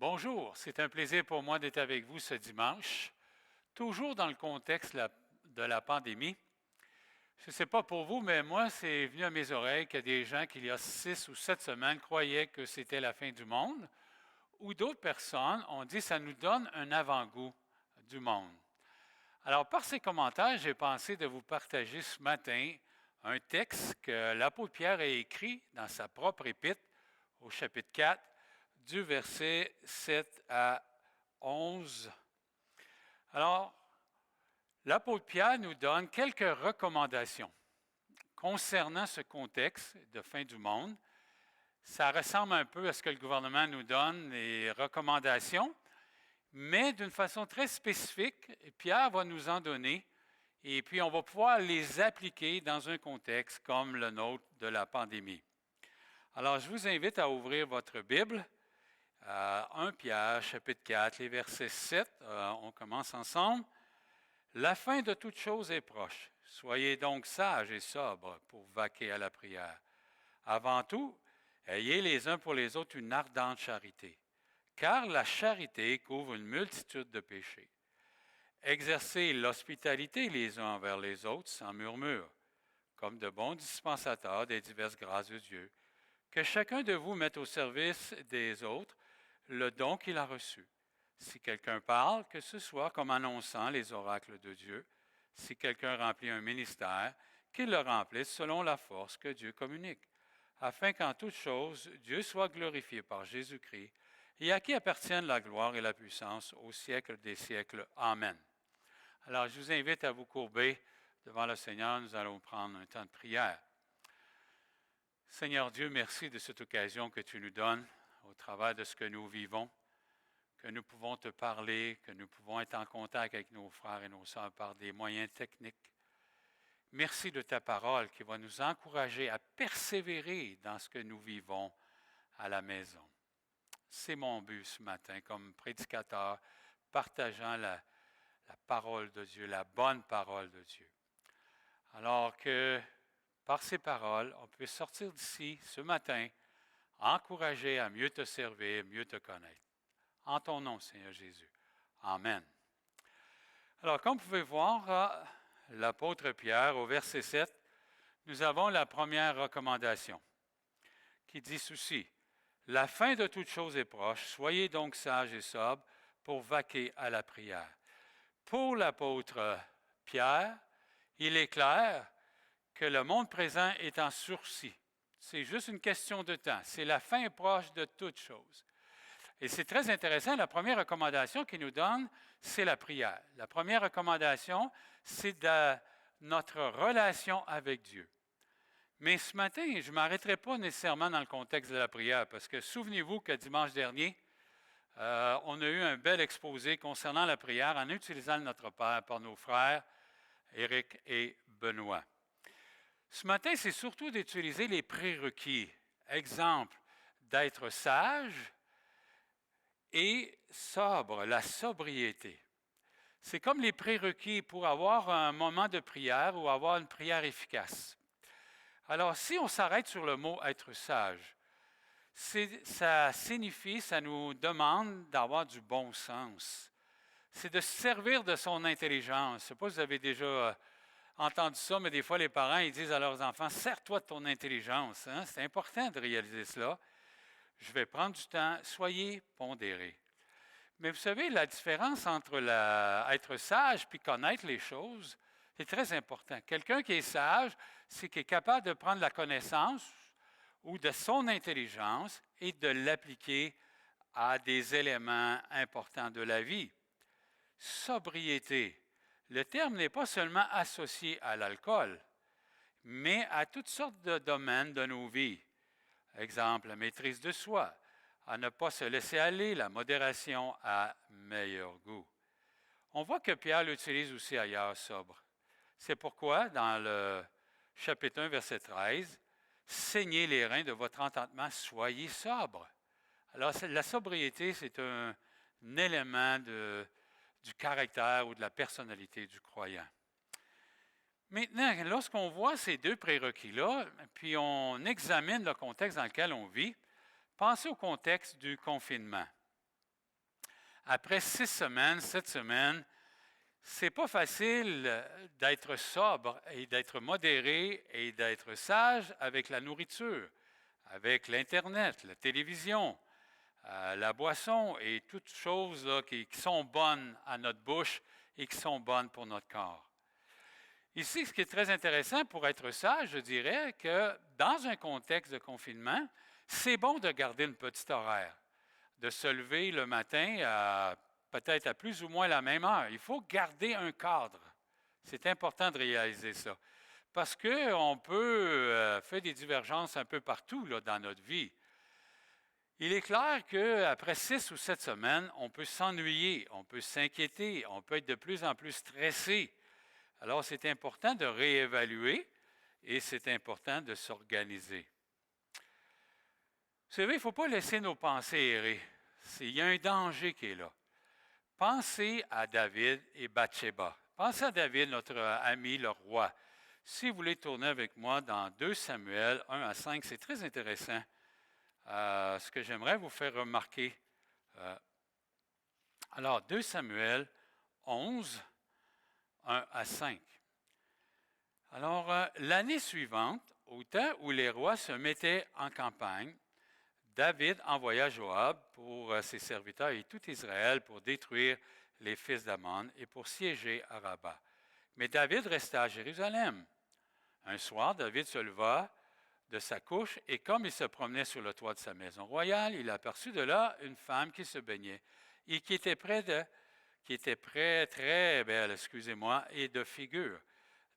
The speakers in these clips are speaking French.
Bonjour, c'est un plaisir pour moi d'être avec vous ce dimanche, toujours dans le contexte de la pandémie. Je ne sais pas pour vous, mais moi, c'est venu à mes oreilles que des gens qui, il y a 6 ou 7 semaines, croyaient que c'était la fin du monde, ou d'autres personnes ont dit que ça nous donne un avant-goût du monde. Alors, par ces commentaires, j'ai pensé de vous partager ce matin un texte que l'apôtre Pierre a écrit dans sa propre épître au chapitre 4, du verset 7 à 11. Alors, l'apôtre Pierre nous donne quelques recommandations concernant ce contexte de fin du monde. Ça ressemble un peu à ce que le gouvernement nous donne, les recommandations, mais d'une façon très spécifique. Pierre va nous en donner, et puis on va pouvoir les appliquer dans un contexte comme le nôtre de la pandémie. Alors, je vous invite à ouvrir votre Bible. 1 Pierre, chapitre 4, les versets 7, on commence ensemble. « La fin de toute chose est proche. Soyez donc sages et sobres pour vaquer à la prière. Avant tout, ayez les uns pour les autres une ardente charité, car la charité couvre une multitude de péchés. Exercez l'hospitalité les uns envers les autres sans murmure, comme de bons dispensateurs des diverses grâces de Dieu. Que chacun de vous mette au service des autres le don qu'il a reçu. Si quelqu'un parle, que ce soit comme annonçant les oracles de Dieu. Si quelqu'un remplit un ministère, qu'il le remplisse selon la force que Dieu communique, afin qu'en toute chose, Dieu soit glorifié par Jésus-Christ, et à qui appartiennent la gloire et la puissance au siècle des siècles. Amen. Alors, je vous invite à vous courber devant le Seigneur. Nous allons prendre un temps de prière. Seigneur Dieu, merci de cette occasion que tu nous donnes au travers de ce que nous vivons, que nous pouvons te parler, que nous pouvons être en contact avec nos frères et nos sœurs par des moyens techniques. Merci de ta parole qui va nous encourager à persévérer dans ce que nous vivons à la maison. C'est mon but ce matin comme prédicateur, partageant la parole de Dieu, la bonne parole de Dieu. Alors que par ces paroles, on peut sortir d'ici ce matin encouragé à mieux te servir, mieux te connaître. En ton nom, Seigneur Jésus. Amen. Alors, comme vous pouvez voir, l'apôtre Pierre, au verset 7, nous avons la première recommandation qui dit ceci. « La fin de toute chose est proche, soyez donc sages et sobres pour vaquer à la prière. » Pour l'apôtre Pierre, il est clair que le monde présent est en sursis. C'est juste une question de temps. C'est la fin proche de toute chose. Et c'est très intéressant, la première recommandation qu'il nous donne, c'est la prière. La première recommandation, c'est de notre relation avec Dieu. Mais ce matin, je ne m'arrêterai pas nécessairement dans le contexte de la prière, parce que souvenez-vous que dimanche dernier, on a eu un bel exposé concernant la prière en utilisant le Notre Père par nos frères Éric et Benoît. Ce matin, c'est surtout d'utiliser les prérequis. Exemple, d'être sage et sobre, la sobriété. C'est comme les prérequis pour avoir un moment de prière ou avoir une prière efficace. Alors, si on s'arrête sur le mot « être sage », ça signifie, ça nous demande d'avoir du bon sens. C'est de se servir de son intelligence. Je ne sais pas si vous avez déjà entendu ça, mais des fois, les parents ils disent à leurs enfants « Sers-toi de ton intelligence. » C'est important de réaliser cela. Je vais prendre du temps. Soyez pondérés. Mais vous savez, la différence entre être sage puis connaître les choses, c'est très important. Quelqu'un qui est sage, c'est qu'il est capable de prendre la connaissance ou de son intelligence et de l'appliquer à des éléments importants de la vie. Sobriété. Le terme n'est pas seulement associé à l'alcool, mais à toutes sortes de domaines de nos vies. Exemple, la maîtrise de soi, à ne pas se laisser aller, la modération à meilleur goût. On voit que Pierre l'utilise aussi ailleurs, sobre. C'est pourquoi, dans le chapitre 1, verset 13, « Saignez les reins de votre entendement, soyez sobre. » Alors, la sobriété, c'est un élément du caractère ou de la personnalité du croyant. Maintenant, lorsqu'on voit ces deux prérequis-là, puis on examine le contexte dans lequel on vit, pensez au contexte du confinement. Après 6 semaines, 7 semaines, c'est pas facile d'être sobre et d'être modéré et d'être sage avec la nourriture, avec l'Internet, la télévision, la boisson et toutes choses là, qui sont bonnes à notre bouche et qui sont bonnes pour notre corps. Ici, ce qui est très intéressant pour être sage, je dirais que dans un contexte de confinement, c'est bon de garder une petite horaire, de se lever le matin peut-être à plus ou moins la même heure. Il faut garder un cadre. C'est important de réaliser ça. Parce qu'on peut faire des divergences un peu partout là, dans notre vie. Il est clair qu'après 6 ou 7 semaines, on peut s'ennuyer, on peut s'inquiéter, on peut être de plus en plus stressé. Alors, c'est important de réévaluer et c'est important de s'organiser. Vous savez, il ne faut pas laisser nos pensées errer. Il y a un danger qui est là. Pensez à David et Bathsheba. Pensez à David, notre ami, le roi. Si vous voulez tourner avec moi dans 2 Samuel 1 à 5, c'est très intéressant. Ce que j'aimerais vous faire remarquer. Alors, 2 Samuel 11, 1 à 5. Alors, l'année suivante, au temps où les rois se mettaient en campagne, David envoya Joab pour ses serviteurs et tout Israël pour détruire les fils d'Ammon et pour siéger à Rabat. Mais David resta à Jérusalem. Un soir, David se leva de sa couche et comme il se promenait sur le toit de sa maison royale, il aperçut de là une femme qui se baignait et qui était très belle, excusez-moi, et de figure.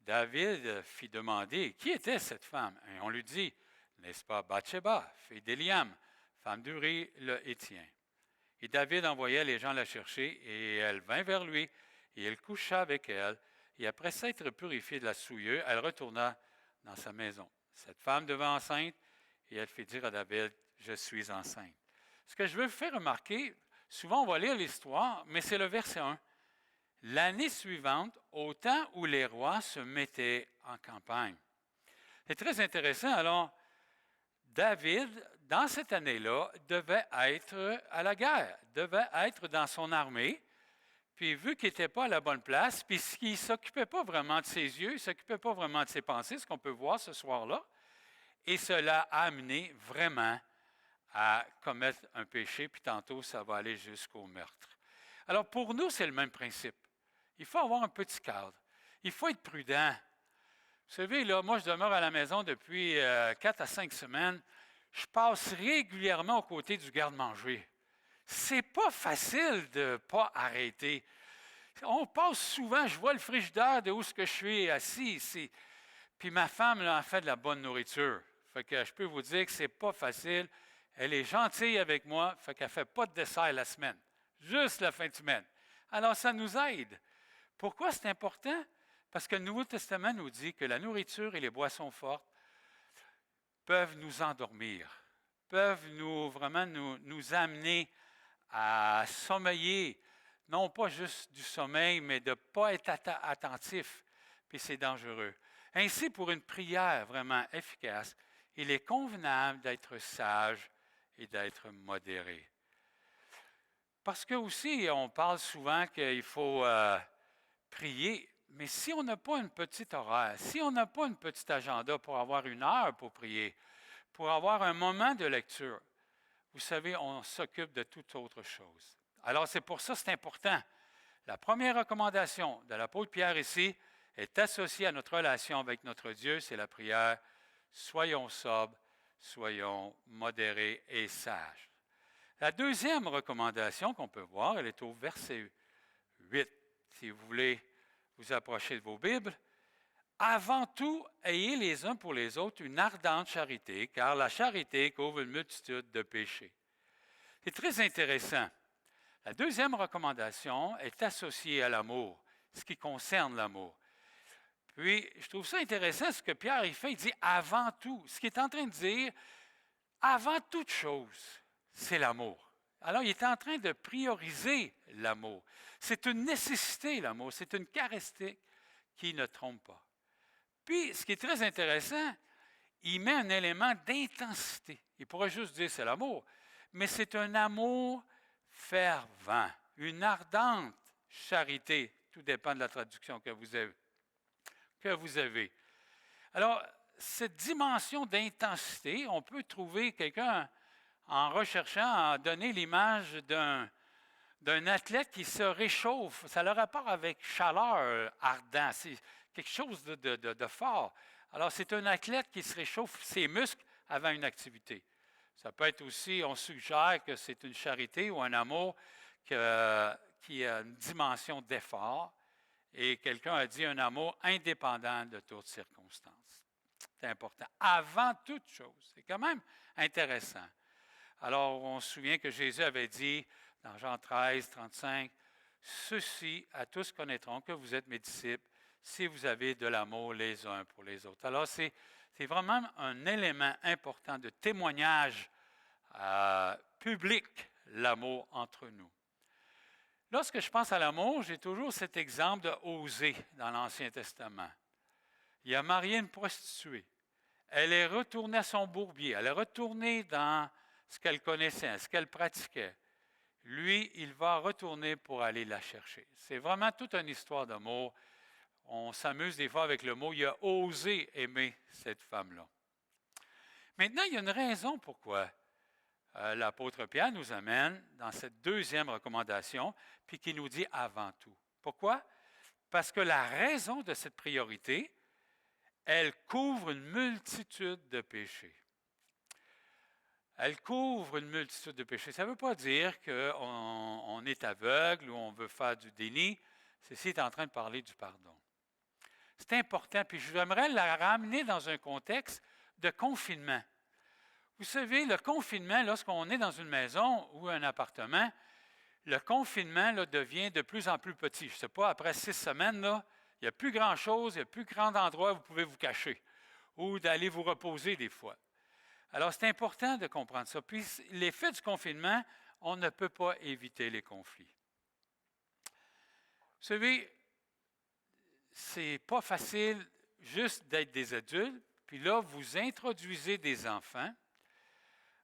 David fit demander qui était cette femme et on lui dit, n'est-ce pas Bathsheba, fille d'Éliam, femme d'Uri le Hétien. Et David envoya les gens la chercher et elle vint vers lui et il coucha avec elle. Et après s'être purifiée de la souillure, elle retourna dans sa maison. Cette femme devint enceinte et elle fit dire à David, je suis enceinte. Ce que je veux vous faire remarquer, souvent on va lire l'histoire, mais c'est le verset 1. L'année suivante, au temps où les rois se mettaient en campagne. C'est très intéressant. Alors, David, dans cette année-là, devait être à la guerre, devait être dans son armée. Puis vu qu'il n'était pas à la bonne place, puis qu'il ne s'occupait pas vraiment de ses yeux, il ne s'occupait pas vraiment de ses pensées, ce qu'on peut voir ce soir-là, et cela a amené vraiment à commettre un péché, puis tantôt, ça va aller jusqu'au meurtre. Alors pour nous, c'est le même principe. Il faut avoir un petit cadre. Il faut être prudent. Vous savez, là, moi, je demeure à la maison depuis 4 à 5 semaines. Je passe régulièrement aux côtés du garde-manger. C'est pas facile de ne pas arrêter. On passe souvent, je vois le frigidaire de où ce que je suis assis. Puis ma femme là, en fait de la bonne nourriture. Fait que je peux vous dire que c'est pas facile. Elle est gentille avec moi, fait qu'elle ne fait pas de dessert la semaine. Juste la fin de semaine. Alors, ça nous aide. Pourquoi c'est important? Parce que le Nouveau Testament nous dit que la nourriture et les boissons fortes peuvent nous endormir, peuvent nous amener à sommeiller, non pas juste du sommeil, mais de ne pas être attentif, puis c'est dangereux. Ainsi, pour une prière vraiment efficace, il est convenable d'être sage et d'être modéré. Parce que aussi, on parle souvent qu'il faut prier, mais si on n'a pas une petite horaire, si on n'a pas une petite agenda pour avoir une heure pour prier, pour avoir un moment de lecture, vous savez, on s'occupe de toute autre chose. Alors, c'est pour ça que c'est important. La première recommandation de l'apôtre Pierre ici est associée à notre relation avec notre Dieu, c'est la prière. Soyons sobres, soyons modérés et sages. La deuxième recommandation qu'on peut voir, elle est au verset 8. Si vous voulez vous approcher de vos Bibles. Avant tout, ayez les uns pour les autres une ardente charité, car la charité couvre une multitude de péchés. C'est très intéressant. La deuxième recommandation est associée à l'amour, ce qui concerne l'amour. Puis, je trouve ça intéressant ce que Pierre il fait. Il dit avant tout. Ce qu'il est en train de dire, avant toute chose, c'est l'amour. Alors, il est en train de prioriser l'amour. C'est une nécessité, l'amour. C'est une caractéristique qui ne trompe pas. Puis, ce qui est très intéressant, il met un élément d'intensité. Il pourrait juste dire c'est l'amour, mais c'est un amour fervent. une ardente charité. Tout dépend de la traduction que vous avez. Alors, cette dimension d'intensité, on peut trouver quelqu'un, en recherchant, à donner l'image d'un athlète qui se réchauffe. Ça a le rapport avec chaleur, ardent. C'est quelque chose de fort. Alors, c'est un athlète qui se réchauffe ses muscles avant une activité. Ça peut être aussi, on suggère que c'est une charité ou un amour qui a une dimension d'effort. Et quelqu'un a dit un amour indépendant de toutes circonstances. C'est important. Avant toute chose. C'est quand même intéressant. Alors, on se souvient que Jésus avait dit dans Jean 13, 35, « Ceux-ci à tous connaîtront que vous êtes mes disciples si vous avez de l'amour les uns pour les autres. » Alors, c'est vraiment un élément important de témoignage public, l'amour entre nous. Lorsque je pense à l'amour, j'ai toujours cet exemple de Osée dans l'Ancien Testament. Il a marié une prostituée. Elle est retournée à son bourbier. Elle est retournée dans ce qu'elle connaissait, ce qu'elle pratiquait. Lui, il va retourner pour aller la chercher. C'est vraiment toute une histoire d'amour. On s'amuse des fois avec le mot « il a osé aimer cette femme-là ». Maintenant, il y a une raison pourquoi l'apôtre Pierre nous amène dans cette deuxième recommandation, puis qui nous dit « avant tout ». Pourquoi? Parce que la raison de cette priorité, elle couvre une multitude de péchés. Elle couvre une multitude de péchés. Ça ne veut pas dire qu'on est aveugle ou on veut faire du déni. Ceci est en train de parler du pardon. C'est important, puis j'aimerais la ramener dans un contexte de confinement. Vous savez, le confinement, lorsqu'on est dans une maison ou un appartement, le confinement là, devient de plus en plus petit. Je ne sais pas, après 6 semaines, là, il n'y a plus grand-chose, il n'y a plus grand endroit où vous pouvez vous cacher ou d'aller vous reposer des fois. Alors, c'est important de comprendre ça. Puis, l'effet du confinement, on ne peut pas éviter les conflits. Vous savez, c'est pas facile juste d'être des adultes, puis là, vous introduisez des enfants.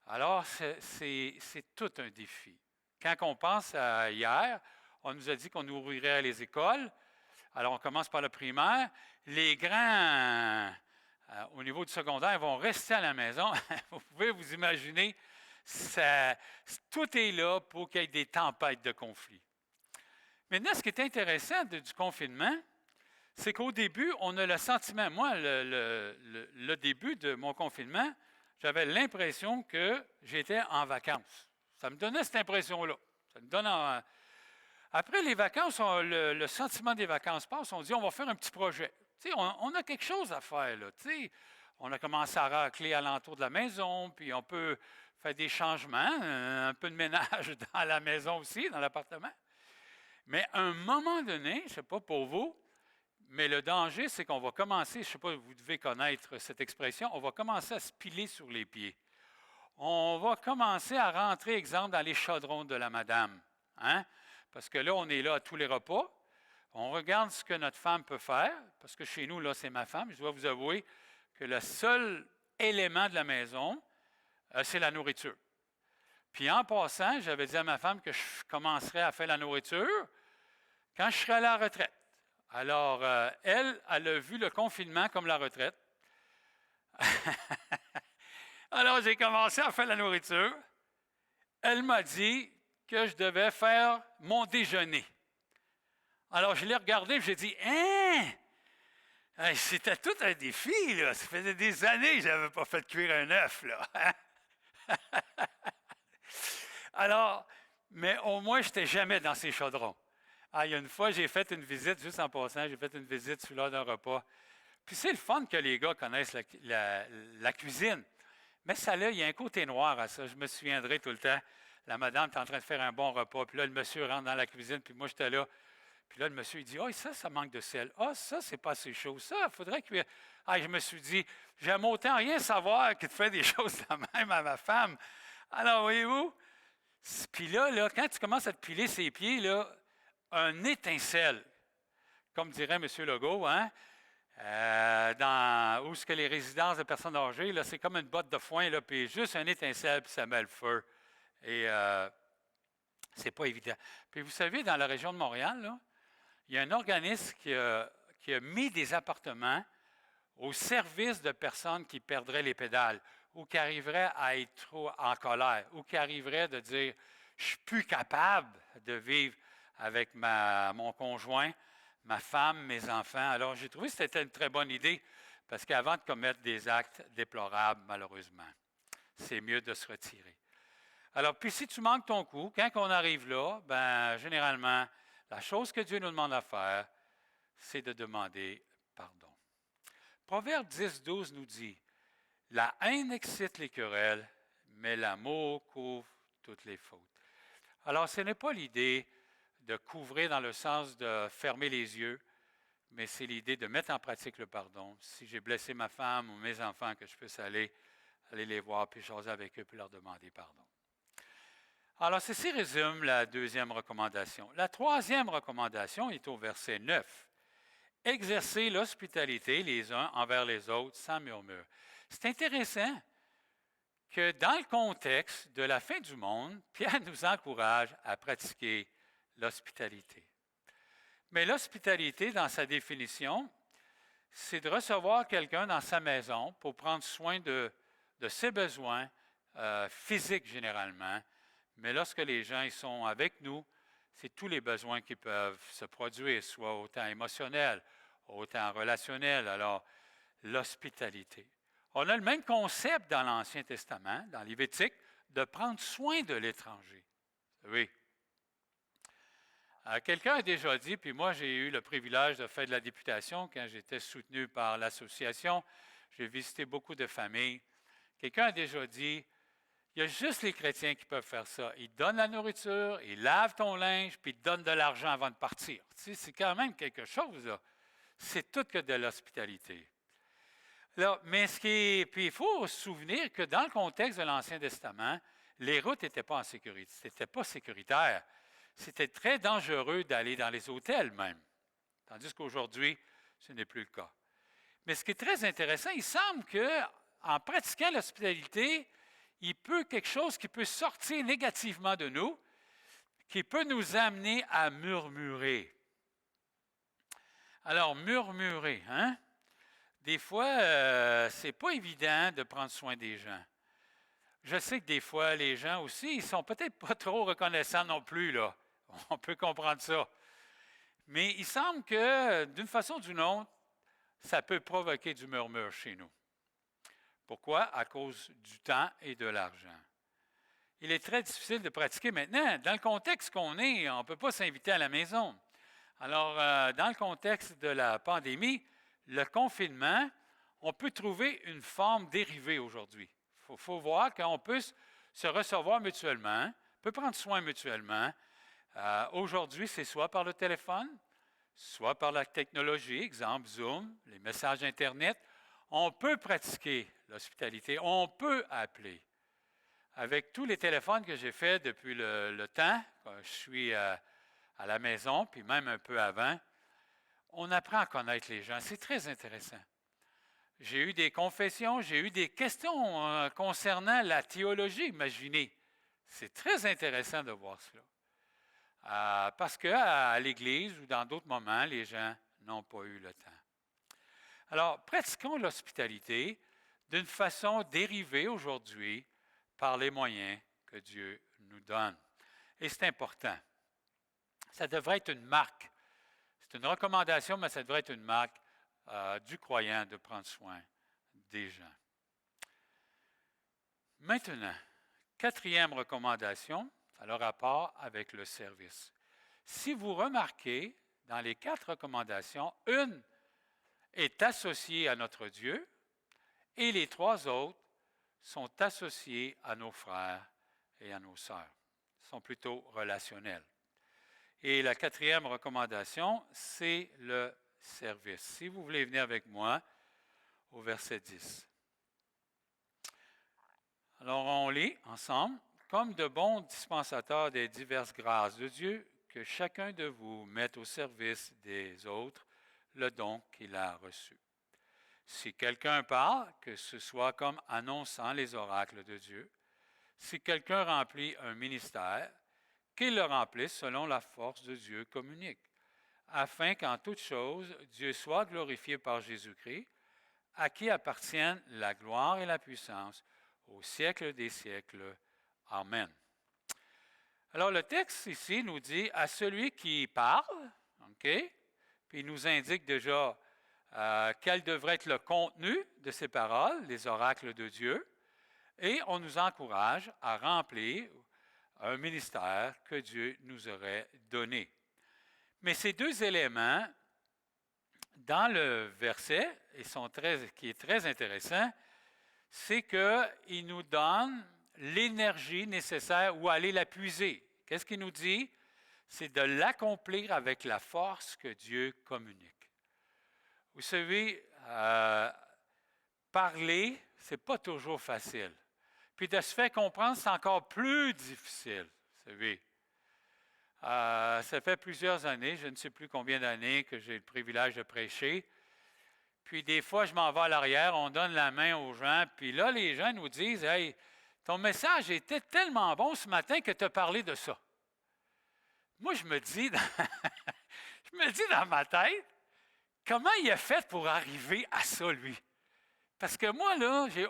Alors, c'est tout un défi. Quand on pense à hier, on nous a dit qu'on ouvrirait les écoles. Alors, on commence par le primaire. Les grands, au niveau du secondaire, vont rester à la maison. Vous pouvez vous imaginer, tout est là pour qu'il y ait des tempêtes de conflits. Maintenant, ce qui est intéressant du confinement, c'est qu'au début, on a le sentiment, moi, le début de mon confinement, j'avais l'impression que j'étais en vacances. Ça me donnait cette impression-là. Ça me donne Après les vacances, le sentiment des vacances passe, on dit on va faire un petit projet. Tu sais, on a quelque chose à faire, là. Tu sais, on a commencé à racler alentour de la maison, puis on peut faire des changements, un peu de ménage dans la maison aussi, dans l'appartement. Mais à un moment donné, je ne sais pas pour vous, mais le danger, c'est qu'on va commencer, je ne sais pas, vous devez connaître cette expression, on va commencer à se piler sur les pieds. On va commencer à rentrer, exemple, dans les chaudrons de la madame. Hein? Parce que là, on est là à tous les repas. On regarde ce que notre femme peut faire, parce que chez nous, là, c'est ma femme. Je dois vous avouer que le seul élément de la maison, c'est la nourriture. Puis en passant, j'avais dit à ma femme que je commencerais à faire la nourriture quand je serais à la retraite. Alors, elle a vu le confinement comme la retraite. Alors, j'ai commencé à faire la nourriture. Elle m'a dit que je devais faire mon déjeuner. Alors, je l'ai regardé et j'ai dit, « Hein? Hey, c'était tout un défi, là. Ça faisait des années que je n'avais pas fait cuire un œuf, là. » Alors, mais au moins, je n'étais jamais dans ces chaudrons. Ah, il y a une fois, j'ai fait une visite, juste en passant, j'ai fait une visite sous l'heure d'un repas. Puis c'est le fun que les gars connaissent la cuisine. Mais ça, là, il y a un côté noir à ça. Je me souviendrai tout le temps. La madame était en train de faire un bon repas. Puis là, le monsieur rentre dans la cuisine. Puis moi, j'étais là. Puis là, le monsieur, il dit, « Ah, ça manque de sel. Ah, ça, c'est pas assez chaud. Ça, il faudrait cuire. » Ah, je me suis dit, j'aime autant rien savoir que de faire des choses de même à ma femme. Alors, voyez-vous? Puis là, quand tu commences à te piler ses pieds, là, un étincelle, comme dirait M. Legault, hein? Où est-ce que les résidences de personnes âgées, là, c'est comme une botte de foin, là, puis juste un étincelle, puis ça met le feu. Et C'est pas évident. Puis vous savez, dans la région de Montréal, là, il y a un organisme qui a mis des appartements au service de personnes qui perdraient les pédales ou qui arriveraient à être trop en colère ou qui arriveraient de dire « je suis plus capable de vivre avec mon conjoint, ma femme, mes enfants ». Alors j'ai trouvé que c'était une très bonne idée parce qu'avant de commettre des actes déplorables, malheureusement, c'est mieux de se retirer. Alors, puis si tu manques ton coup, quand on arrive là, ben généralement, la chose que Dieu nous demande à faire, c'est de demander pardon. Proverbe 10, 12 nous dit, « La haine excite les querelles, mais l'amour couvre toutes les fautes. » Alors, ce n'est pas l'idée de couvrir dans le sens de fermer les yeux, mais c'est l'idée de mettre en pratique le pardon. Si j'ai blessé ma femme ou mes enfants, que je puisse aller les voir, puis jaser avec eux, puis leur demander pardon. Alors, ceci résume la deuxième recommandation. La troisième recommandation est au verset 9. Exercer l'hospitalité les uns envers les autres sans murmure. C'est intéressant que dans le contexte de la fin du monde, Pierre nous encourage à pratiquer l'hospitalité. Mais l'hospitalité, dans sa définition, c'est de recevoir quelqu'un dans sa maison pour prendre soin de ses besoins physiques généralement. Mais lorsque les gens ils sont avec nous, c'est tous les besoins qui peuvent se produire, soit autant émotionnels, autant relationnels. Alors, l'hospitalité. On a le même concept dans l'Ancien Testament, dans Lévitique, de prendre soin de l'étranger. Oui. Quelqu'un a déjà dit, puis moi j'ai eu le privilège de faire de la députation quand j'étais soutenu par l'association. J'ai visité beaucoup de familles. Quelqu'un a déjà dit, il y a juste les chrétiens qui peuvent faire ça. Ils donnent la nourriture, ils lavent ton linge, puis ils te donnent de l'argent avant de partir. Tu sais, c'est quand même quelque chose, là. C'est tout que de l'hospitalité. Là, mais puis il faut se souvenir que dans le contexte de l'Ancien Testament, les routes n'étaient pas en sécurité. C'était pas sécuritaire. C'était très dangereux d'aller dans les hôtels même. Tandis qu'aujourd'hui, ce n'est plus le cas. Mais ce qui est très intéressant, il semble qu'en pratiquant l'hospitalité, il peut quelque chose qui peut sortir négativement de nous, qui peut nous amener à murmurer. Alors, murmurer, hein? Des fois, ce n'est pas évident de prendre soin des gens. Je sais que des fois, les gens aussi, ils ne sont peut-être pas trop reconnaissants non plus, là. On peut comprendre ça. Mais il semble que, d'une façon ou d'une autre, ça peut provoquer du murmure chez nous. Pourquoi? À cause du temps et de l'argent. Il est très difficile de pratiquer maintenant. Dans le contexte qu'on est, on ne peut pas s'inviter à la maison. Alors, dans le contexte de la pandémie, le confinement, on peut trouver une forme dérivée aujourd'hui. Il faut voir qu'on peut se recevoir mutuellement, on peut prendre soin mutuellement. Aujourd'hui, c'est soit par le téléphone, soit par la technologie, exemple Zoom, les messages Internet. On peut pratiquer l'hospitalité, on peut appeler. Avec tous les téléphones que j'ai faits depuis le temps, quand je suis à la maison, puis même un peu avant, on apprend à connaître les gens. C'est très intéressant. J'ai eu des confessions, j'ai eu des questions concernant la théologie, imaginez. C'est très intéressant de voir cela. Parce qu'à l'Église ou dans d'autres moments, les gens n'ont pas eu le temps. Alors, pratiquons l'hospitalité d'une façon dérivée aujourd'hui par les moyens que Dieu nous donne. Et c'est important. Ça devrait être une marque. C'est une recommandation, mais ça devrait être une marque du croyant de prendre soin des gens. Maintenant, quatrième recommandation, ça a le rapport avec le service. Si vous remarquez, dans les 4 recommandations, une est associée à notre Dieu et les 3 autres sont associées à nos frères et à nos sœurs. Ils sont plutôt relationnels. Et la 4e recommandation, c'est le service. Si vous voulez venir avec moi au verset 10. Alors, on lit ensemble. Comme de bons dispensateurs des diverses grâces de Dieu, que chacun de vous mette au service des autres le don qu'il a reçu. Si quelqu'un parle, que ce soit comme annonçant les oracles de Dieu. Si quelqu'un remplit un ministère, qu'il le remplisse selon la force de Dieu communique, afin qu'en toute chose, Dieu soit glorifié par Jésus-Christ, à qui appartiennent la gloire et la puissance au siècle des siècles. Amen. Alors le texte ici nous dit à celui qui parle, OK, puis il nous indique déjà quel devrait être le contenu de ces paroles, les oracles de Dieu, et on nous encourage à remplir un ministère que Dieu nous aurait donné. Mais ces deux éléments, dans le verset, qui est très intéressant, c'est qu'il nous donne l'énergie nécessaire où aller la puiser. Qu'est-ce qu'il nous dit? C'est de l'accomplir avec la force que Dieu communique. Vous savez, parler, ce n'est pas toujours facile. Puis de se faire comprendre, c'est encore plus difficile, vous savez. Ça fait plusieurs années, je ne sais plus combien d'années que j'ai le privilège de prêcher. Puis des fois, je m'en vais à l'arrière, on donne la main aux gens, puis là, les gens nous disent « Hey, ton message était tellement bon ce matin que tu as parlé de ça. » Moi, je me dis dans ma tête, comment il a fait pour arriver à ça, lui? Parce que moi, là, j'ai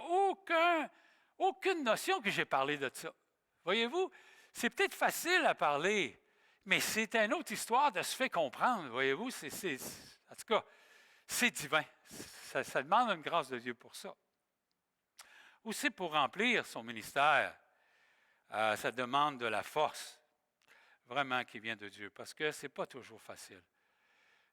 aucune notion que j'ai parlé de ça. Voyez-vous, c'est peut-être facile à parler, mais c'est une autre histoire de se faire comprendre. Voyez-vous, en tout cas, c'est divin. Ça demande une grâce de Dieu pour ça. Aussi, pour remplir son ministère, ça demande de la force, vraiment, qui vient de Dieu, parce que ce n'est pas toujours facile.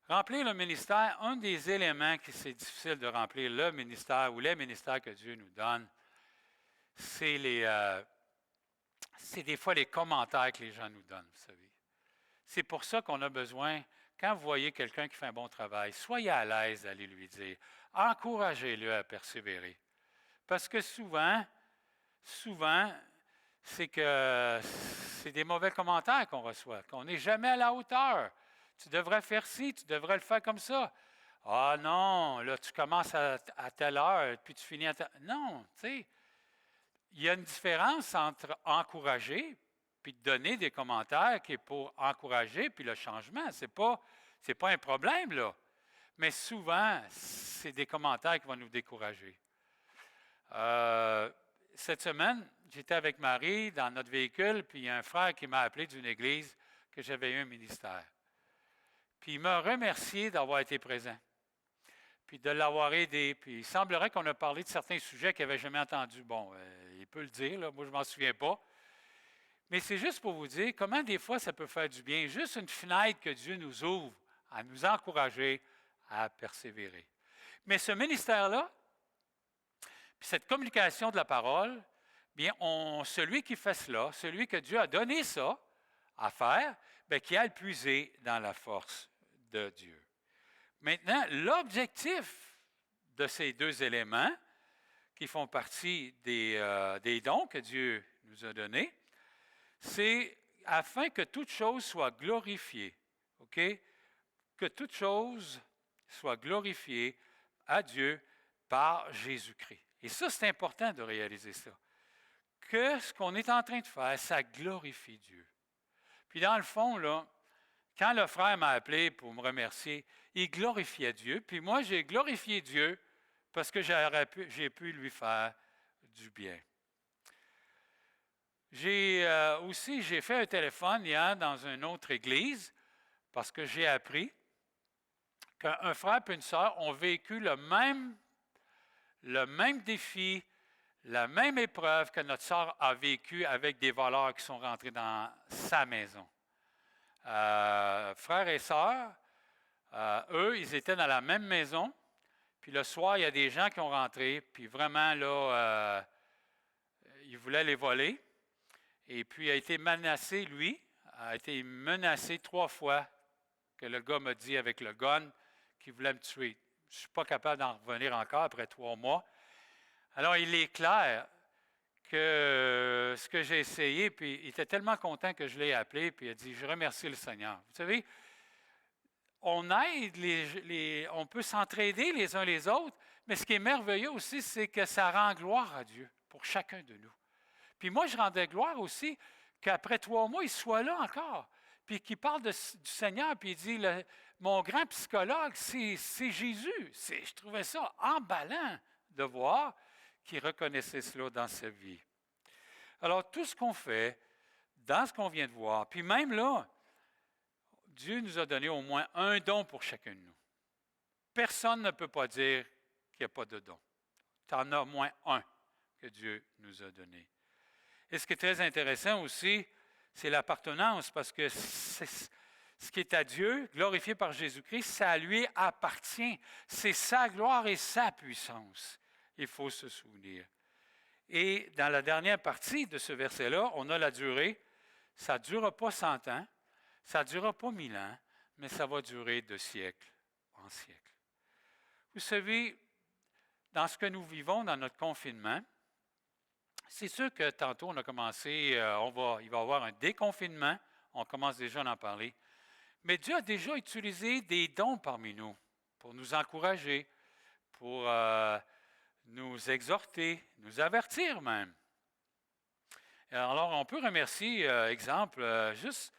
Remplir le ministère, un des éléments qui c'est difficile de remplir le ministère ou les ministères que Dieu nous donne, c'est des fois les commentaires que les gens nous donnent, vous savez. C'est pour ça qu'on a besoin, quand vous voyez quelqu'un qui fait un bon travail, soyez à l'aise d'aller lui dire, encouragez-le à persévérer. Parce que souvent, c'est que c'est des mauvais commentaires qu'on reçoit, qu'on n'est jamais à la hauteur. Tu devrais faire ci, tu devrais le faire comme ça. Ah non, là, tu commences à telle heure, puis tu finis à telle heure. Non, tu sais, il y a une différence entre encourager puis donner des commentaires qui est pour encourager, puis le changement. C'est pas un problème, là. Mais souvent, c'est des commentaires qui vont nous décourager. Cette semaine, j'étais avec Marie dans notre véhicule, puis il y a un frère qui m'a appelé d'une église que j'avais eu un ministère. Puis il m'a remercié d'avoir été présent, puis de l'avoir aidé. Puis il semblerait qu'on a parlé de certains sujets qu'il n'avait jamais entendus. Bon, il peut le dire, là, moi je ne m'en souviens pas. Mais c'est juste pour vous dire comment des fois ça peut faire du bien. Juste une fenêtre que Dieu nous ouvre à nous encourager à persévérer. Mais ce ministère-là, puis cette communication de la parole, bien, celui qui fait cela, celui que Dieu a donné ça à faire, bien, qui a le puiser dans la force de Dieu. Maintenant, l'objectif de ces deux éléments, qui font partie des dons que Dieu nous a donnés, c'est afin que toute chose soit glorifiée, OK? Que toute chose soit glorifiée à Dieu par Jésus-Christ. Et ça, c'est important de réaliser ça. Que ce qu'on est en train de faire, ça glorifie Dieu. Puis dans le fond, là, quand le frère m'a appelé pour me remercier, il glorifiait Dieu. Puis moi, j'ai glorifié Dieu parce que j'ai pu lui faire du bien. J'ai fait un téléphone hier dans une autre église parce que j'ai appris qu'un frère et une sœur ont vécu le même défi, la même épreuve que notre sœur a vécu avec des voleurs qui sont rentrés dans sa maison. Frères et sœurs, eux, ils étaient dans la même maison, puis le soir, il y a des gens qui ont rentré, puis vraiment, là, ils voulaient les voler, et puis il a été menacé, lui, a été menacé 3 fois, que le gars m'a dit avec le gun qu'il voulait me tuer. Je ne suis pas capable d'en revenir encore après 3 mois. Alors, il est clair que ce que j'ai essayé, puis il était tellement content que je l'ai appelé, puis il a dit, je remercie le Seigneur. Vous savez, on aide, on peut s'entraider les uns les autres, mais ce qui est merveilleux aussi, c'est que ça rend gloire à Dieu pour chacun de nous. Puis moi, je rendais gloire aussi qu'après 3 mois, il soit là encore. Puis qu'il parle du Seigneur, puis il dit, mon grand psychologue, c'est Jésus. Je trouvais ça emballant de voir qu'il reconnaissait cela dans sa vie. Alors, tout ce qu'on fait, dans ce qu'on vient de voir, puis même là, Dieu nous a donné au moins un don pour chacun de nous. Personne ne peut pas dire qu'il n'y a pas de don. Tu en as au moins un que Dieu nous a donné. Et ce qui est très intéressant aussi, c'est l'appartenance, parce que ce qui est à Dieu, glorifié par Jésus-Christ, ça lui appartient. C'est sa gloire et sa puissance. Il faut se souvenir. Et dans la dernière partie de ce verset-là, on a la durée. Ça ne durera pas 100 ans, ça ne durera pas 1000 ans, mais ça va durer de siècle en siècle. Vous savez, dans ce que nous vivons dans notre confinement, c'est sûr que tantôt on a commencé, il va y avoir un déconfinement, on commence déjà à en parler, mais Dieu a déjà utilisé des dons parmi nous pour nous encourager, pour nous exhorter, nous avertir même. Alors, on peut remercier, exemple, juste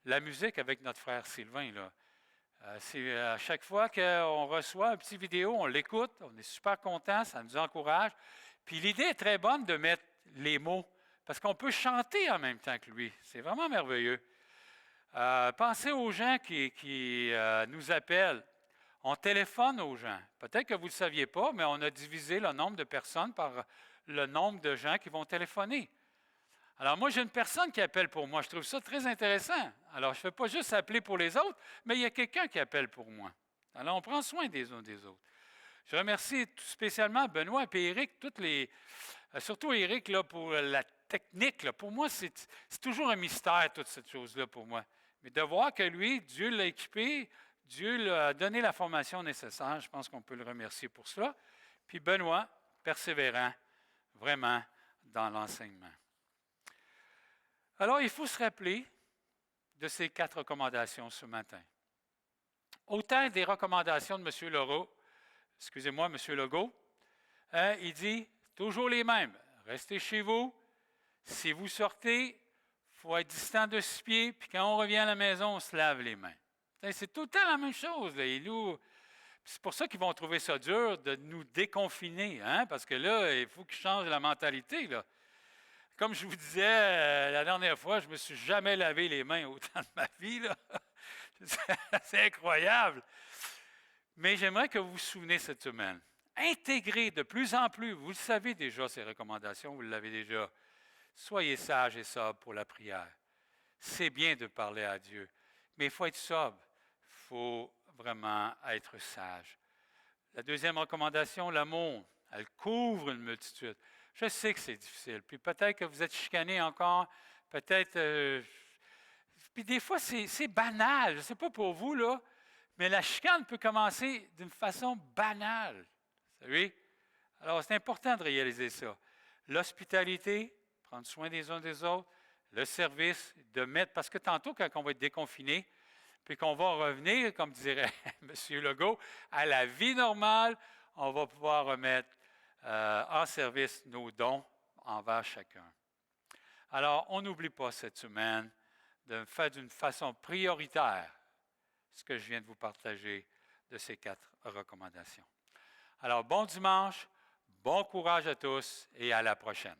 la musique avec notre frère Sylvain, là. C'est à chaque fois qu'on reçoit une petite vidéo, on l'écoute, on est super content, ça nous encourage. Puis l'idée est très bonne de mettre les mots, parce qu'on peut chanter en même temps que lui. C'est vraiment merveilleux. Pensez aux gens qui nous appellent. On téléphone aux gens. Peut-être que vous ne le saviez pas, mais on a divisé le nombre de personnes par le nombre de gens qui vont téléphoner. Alors moi, j'ai une personne qui appelle pour moi. Je trouve ça très intéressant. Alors, je ne fais pas juste appeler pour les autres, mais il y a quelqu'un qui appelle pour moi. Alors, on prend soin des uns des autres. Je remercie tout spécialement Benoît et Éric, surtout Éric là, pour la technique. Là. Pour moi, c'est toujours un mystère, toute cette chose-là pour moi. Mais de voir que lui, Dieu l'a équipé, Dieu lui a donné la formation nécessaire, je pense qu'on peut le remercier pour cela. Puis Benoît, persévérant, vraiment, dans l'enseignement. Alors, il faut se rappeler de ces 4 recommandations ce matin. Autant des recommandations de M. Legault, M. Legault, il dit toujours les mêmes. Restez chez vous. Si vous sortez, il faut être distant de 6 pieds, puis quand on revient à la maison, on se lave les mains. C'est tout le temps la même chose. Là. C'est pour ça qu'ils vont trouver ça dur de nous déconfiner, hein? Parce que là, il faut qu'ils changent la mentalité. Là. Comme je vous disais la dernière fois, je ne me suis jamais lavé les mains autant de ma vie. Là. C'est incroyable. Mais j'aimerais que vous vous souveniez cette semaine. Intégrez de plus en plus, vous le savez déjà, ces recommandations, vous l'avez déjà. Soyez sages et sobres pour la prière. C'est bien de parler à Dieu, mais il faut être sobre. Il faut vraiment être sage. La deuxième recommandation, l'amour. Elle couvre une multitude. Je sais que c'est difficile. Puis peut-être que vous êtes chicané encore. Peut-être. Puis des fois, c'est banal. Je ne sais pas pour vous, là. Mais la chicane peut commencer d'une façon banale. Vous savez? Alors, c'est important de réaliser ça. L'hospitalité, prendre soin des uns des autres. Le service, de mettre. Parce que tantôt, quand on va être déconfiné, puis qu'on va revenir, comme dirait M. Legault, à la vie normale, on va pouvoir remettre en service nos dons envers chacun. Alors, on n'oublie pas cette semaine de faire d'une façon prioritaire ce que je viens de vous partager de ces 4 recommandations. Alors, bon dimanche, bon courage à tous et à la prochaine.